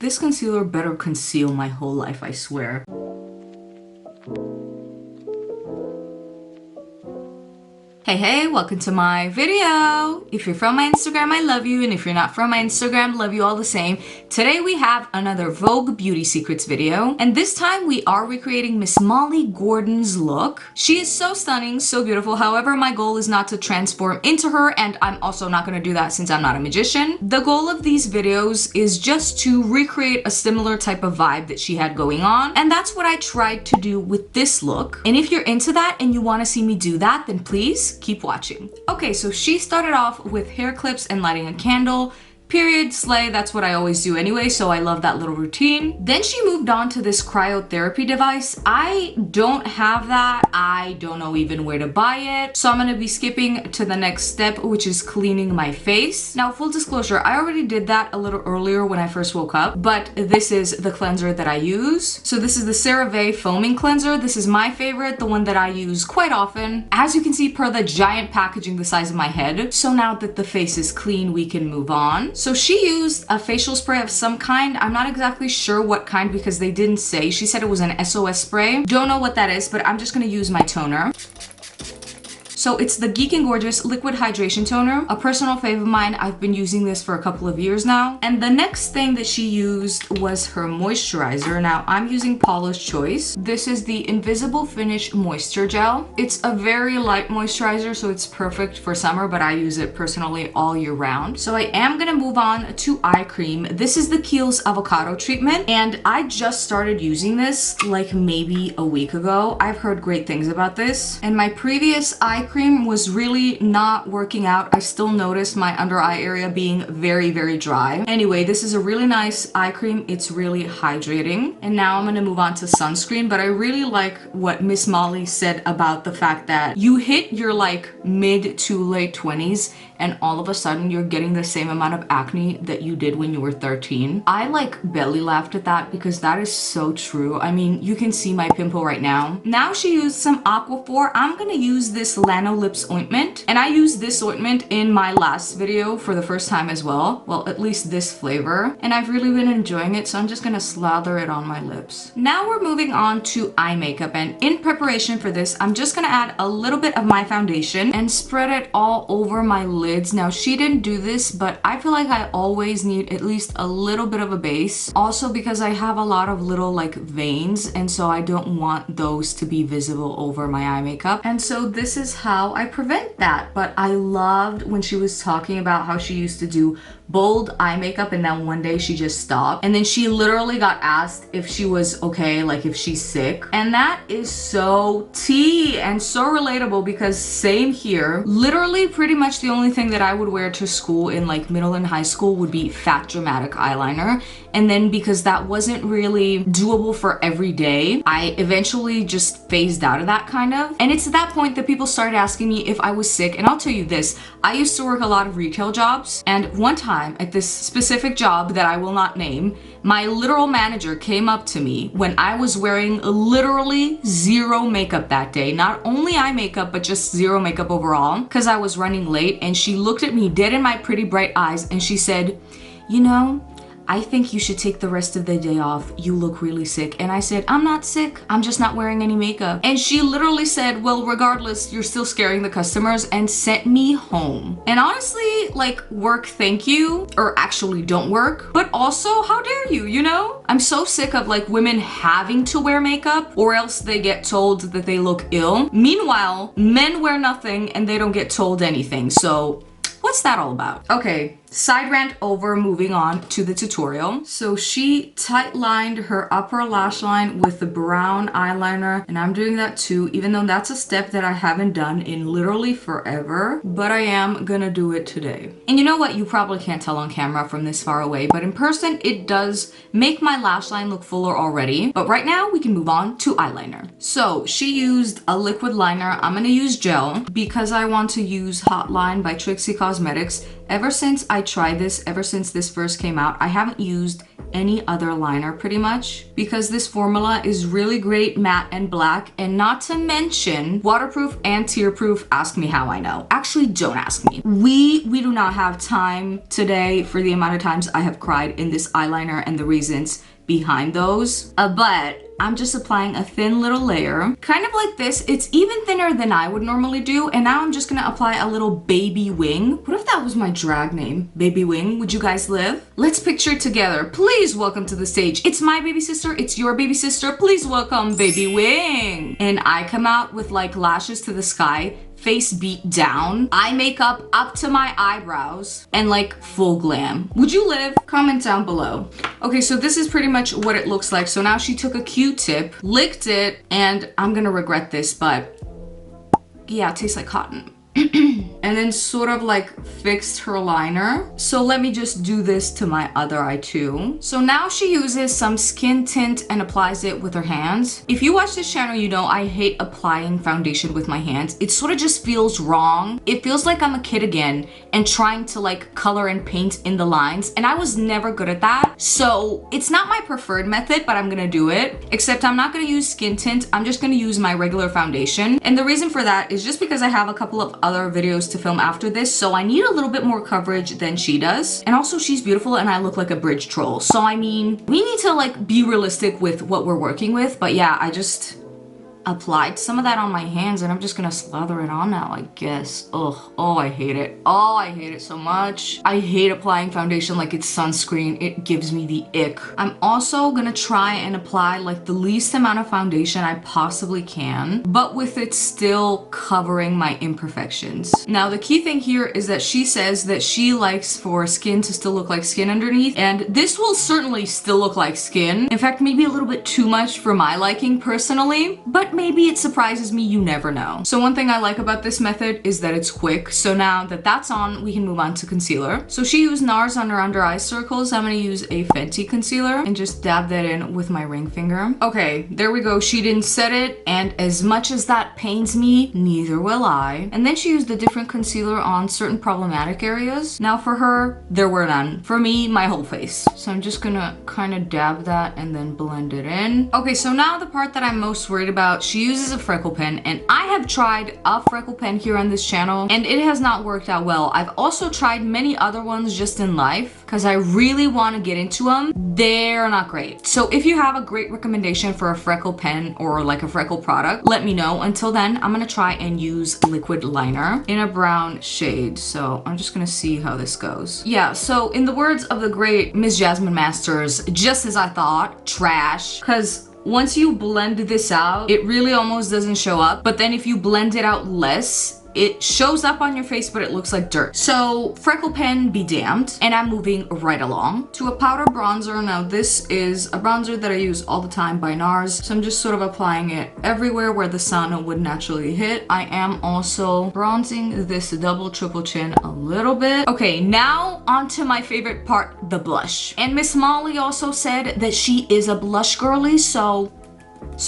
This concealer better conceal my whole life, I swear. Hey, welcome to my video. If you're from my Instagram, I love you. And if you're not from my Instagram, love you all the same. Today we have another Vogue Beauty Secrets video. And this time we are recreating Miss Molly Gordon's look. She is so stunning, so beautiful. However, my goal is not to transform into her. And I'm also not gonna do that since I'm not a magician. The goal of these videos is just to recreate a similar type of vibe that she had going on. And that's what I tried to do with this look. And if you're into that and you wanna see me do that, then please keep watching. Okay, so she started off with hair clips and lighting a candle. Period, slay, that's what I always do anyway, so I love that little routine. Then she moved on to this cryotherapy device. I don't have that. I don't know even where to buy it. So I'm gonna be skipping to the next step, which is cleaning my face. Now, full disclosure, I already did that a little earlier when I first woke up, but this is the cleanser that I use. So this is the CeraVe foaming cleanser. This is my favorite, the one that I use quite often. As you can see, per the giant packaging the size of my head. So now that the face is clean, we can move on. So she used a facial spray of some kind. I'm not exactly sure what kind because they didn't say. She said it was an SOS spray. Don't know what that is, but I'm just gonna use my toner. So it's the Geek and Gorgeous Liquid Hydration Toner, a personal fave of mine. I've been using this for a couple of years now. And the next thing that she used was her moisturizer. Now I'm using Paula's Choice. This is the Invisible Finish Moisture Gel. It's a very light moisturizer, so it's perfect for summer, but I use it personally all year round. So I am gonna move on to eye cream. This is the Kiehl's Avocado Treatment, and I just started using this like maybe a week ago. I've heard great things about this, and my previous eye cream was really not working out. I still noticed my under eye area being very, very dry. Anyway, this is a really nice eye cream. It's really hydrating. And now I'm gonna move on to sunscreen, but I really like what Miss Molly said about the fact that you hit your like mid to late 20s and all of a sudden you're getting the same amount of acne that you did when you were 13. I like belly laughed at that because that is so true. I mean, you can see my pimple right now. Now she used some Aquaphor. I'm gonna use this Lano Lips ointment, and I used this ointment in my last video for the first time as well. Well, at least this flavor, and I've really been enjoying it, so I'm just gonna slather it on my lips. Now we're moving on to eye makeup, and in preparation for this, I'm just gonna add a little bit of my foundation and spread it all over my lids. Now, she didn't do this, but I feel like I always need at least a little bit of a base. Also because I have a lot of little like veins, and so I don't want those to be visible over my eye makeup. And so this is how I prevent that. But I loved when she was talking about how she used to do bold eye makeup and then one day she just stopped, and then she literally got asked if she was okay, like if she's sick. And that is so tea and so relatable because same here. Literally pretty much the only thing that I would wear to school in like middle and high school would be fat dramatic eyeliner, and then because that wasn't really doable for every day, I eventually just phased out of that kind of. And it's at that point that people started asking me if I was sick. And I'll tell you this, I used to work a lot of retail jobs, and one time at this specific job that I will not name, my literal manager came up to me when I was wearing literally zero makeup that day. Not only eye makeup, but just zero makeup overall because I was running late, and she looked at me dead in my pretty bright eyes and she said, "You know, I think you should take the rest of the day off. You look really sick." And I said, "I'm not sick. I'm just not wearing any makeup." And she literally said, "Well, regardless, you're still scaring the customers," and sent me home. And honestly, like, work, thank you, or actually don't work, but also how dare you, you know? I'm so sick of like women having to wear makeup or else they get told that they look ill. Meanwhile, men wear nothing and they don't get told anything. So what's that all about? Okay, side rant over, moving on to the tutorial. So she tight lined her upper lash line with the brown eyeliner, and I'm doing that too, even though that's a step that I haven't done in literally forever, but I am gonna do it today. And you know what? You probably can't tell on camera from this far away, but in person it does make my lash line look fuller already. But right now we can move on to eyeliner. So she used a liquid liner. I'm gonna use gel because I want to use Hotline by Trixie Cosmetics. Ever since I tried this, ever since this first came out, I haven't used any other liner pretty much, because this formula is really great matte and black, and not to mention waterproof and tear-proof. Ask me how I know. Actually, don't ask me. We do not have time today for the amount of times I have cried in this eyeliner and the reasons behind those, but I'm just applying a thin little layer, kind of like this. It's even thinner than I would normally do, and now I'm just gonna apply a little baby wing. What if that was my drag name? Baby wing, would you guys live? Let's picture it together. Please welcome to the stage. It's my baby sister, it's your baby sister. Please welcome baby wing. And I come out with like lashes to the sky, face beat down, eye makeup up to my eyebrows, and like full glam. Would you live? Comment down below. Okay, so this is pretty much what it looks like. So now she took a Q-tip, licked it, and I'm gonna regret this, but yeah, it tastes like cotton. And then sort of like fixed her liner. So let me just do this to my other eye too. So now she uses some skin tint and applies it with her hands. If you watch this channel, you know I hate applying foundation with my hands. It sort of just feels wrong. It feels like I'm a kid again and trying to like color and paint in the lines, and I was never good at that. So it's not my preferred method, but I'm gonna do it. Except I'm not gonna use skin tint. I'm just gonna use my regular foundation. And the reason for that is just because I have a couple of other videos to film after this, so I need a little bit more coverage than she does. And also she's beautiful and I look like a bridge troll. So I mean, we need to like be realistic with what we're working with. But yeah, I just applied some of that on my hands and I'm just gonna slather it on now, I guess. Ugh, oh, I hate it. Oh, I hate it so much. I hate applying foundation like it's sunscreen. It gives me the ick. I'm also gonna try and apply like the least amount of foundation I possibly can, but with it still covering my imperfections. Now, the key thing here is that she says that she likes for skin to still look like skin underneath, and this will certainly still look like skin. In fact, maybe a little bit too much for my liking personally, but maybe it surprises me, you never know. So one thing I like about this method is that it's quick. So now that that's on, we can move on to concealer. So she used NARS on her under eye circles. I'm gonna use a Fenty concealer and just dab that in with my ring finger. Okay, there we go. She didn't set it, and as much as that pains me, neither will I. And then she used a different concealer on certain problematic areas. Now for her, there were none. For me, my whole face. So I'm just gonna kind of dab that and then blend it in. Okay, so now the part that I'm most worried about, she uses a freckle pen, and I have tried a freckle pen here on this channel and it has not worked out well. I've also tried many other ones just in life because I really want to get into them. They're not great. So if you have a great recommendation for a freckle pen or like a freckle product, let me know. Until then, I'm gonna try and use liquid liner in a brown shade. So I'm just gonna see how this goes. Yeah, so in the words of the great Miss Jasmine Masters, just as I thought, trash. Because once you blend this out, it really almost doesn't show up. But then if you blend it out less, it shows up on your face, but it looks like dirt. So freckle pen be damned. And I'm moving right along to a powder bronzer. Now this is a bronzer that I use all the time by NARS. So I'm just sort of applying it everywhere where the sun would naturally hit. I am also bronzing this double triple chin a little bit. Okay, now onto my favorite part, the blush. And Miss Molly also said that she is a blush girly, so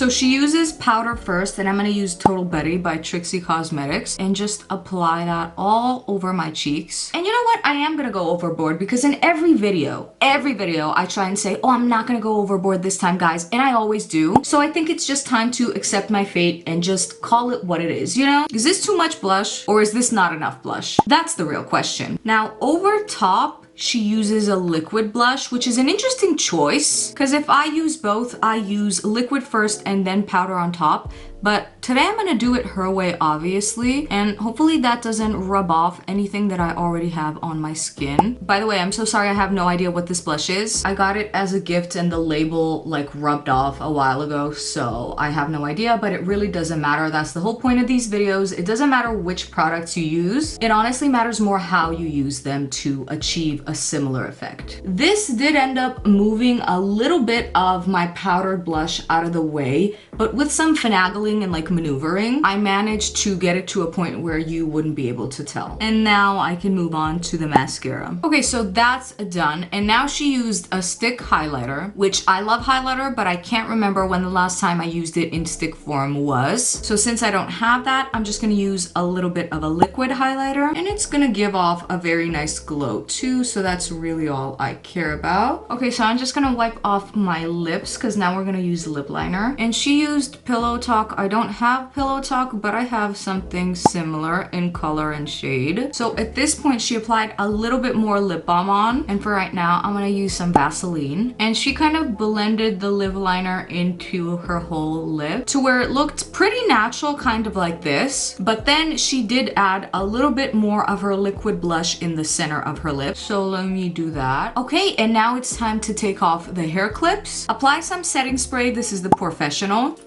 she uses powder first, and I'm gonna use Total Betty by Trixie Cosmetics and just apply that all over my cheeks. And you know what? I am gonna go overboard because in every video, I try and say, oh, I'm not gonna go overboard this time, guys. And I always do. So I think it's just time to accept my fate and just call it what it is, you know? Is this too much blush or is this not enough blush? That's the real question. Now, over top, she uses a liquid blush, which is an interesting choice because if I use both, I use liquid first and then powder on top. But today I'm gonna do it her way, obviously, and hopefully that doesn't rub off anything that I already have on my skin. By the way, I'm so sorry, I have no idea what this blush is. I got it as a gift and the label like rubbed off a while ago, so I have no idea, but it really doesn't matter. That's the whole point of these videos. It doesn't matter which products you use. It honestly matters more how you use them to achieve a similar effect. This did end up moving a little bit of my powdered blush out of the way, but with some finagling wiggling and like maneuvering, I managed to get it to a point where you wouldn't be able to tell. And now I can move on to the mascara. Okay, so that's done. And now she used a stick highlighter, which I love highlighter, but I can't remember when the last time I used it in stick form was. So since I don't have that, I'm just gonna use a little bit of a liquid highlighter, and it's gonna give off a very nice glow too. So that's really all I care about. Okay, so I'm just gonna wipe off my lips because now we're gonna use lip liner. And she used Pillow Talk. I don't have Pillow Talk, but I have something similar in color and shade. So at this point, she applied a little bit more lip balm on. And for right now, I'm gonna use some Vaseline. And she kind of blended the lip liner into her whole lip to where it looked pretty natural, kind of like this. But then she did add a little bit more of her liquid blush in the center of her lip. So let me do that. Okay, and now it's time to take off the hair clips. Apply some setting spray. This is the Professional.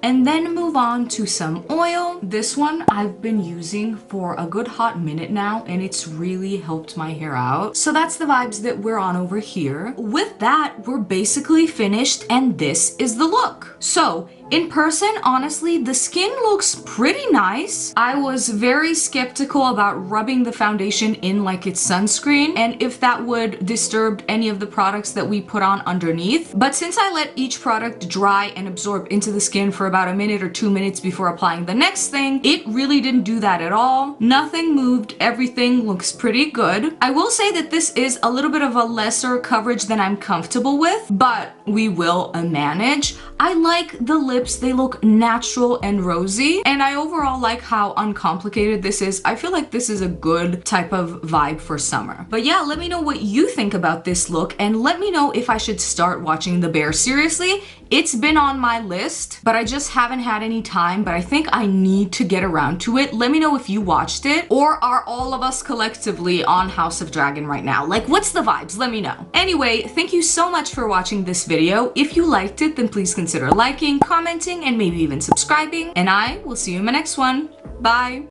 And then move on to some oil. This one I've been using for a good hot minute now, and it's really helped my hair out. So that's the vibes that we're on over here. With that, we're basically finished, and this is the look. So in person, honestly, the skin looks pretty nice. I was very skeptical about rubbing the foundation in like it's sunscreen and if that would disturb any of the products that we put on underneath. But since I let each product dry and absorb into the skin for about a minute or 2 minutes before applying the next thing, it really didn't do that at all. Nothing moved. Everything looks pretty good. I will say that this is a little bit of a lesser coverage than I'm comfortable with, but we will manage. I like the lips. They look natural and rosy, and I overall like how uncomplicated this is. I feel like this is a good type of vibe for summer. But yeah, let me know what you think about this look, and let me know if I should start watching The Bear seriously. It's been on my list, but I just haven't had any time, but I think I need to get around to it. Let me know if you watched it, or are all of us collectively on House of Dragon right now? Like, what's the vibes? Let me know. Anyway, thank you so much for watching this video. If you liked it, then please consider liking, commenting, and maybe even subscribing, and I will see you in my next one. Bye!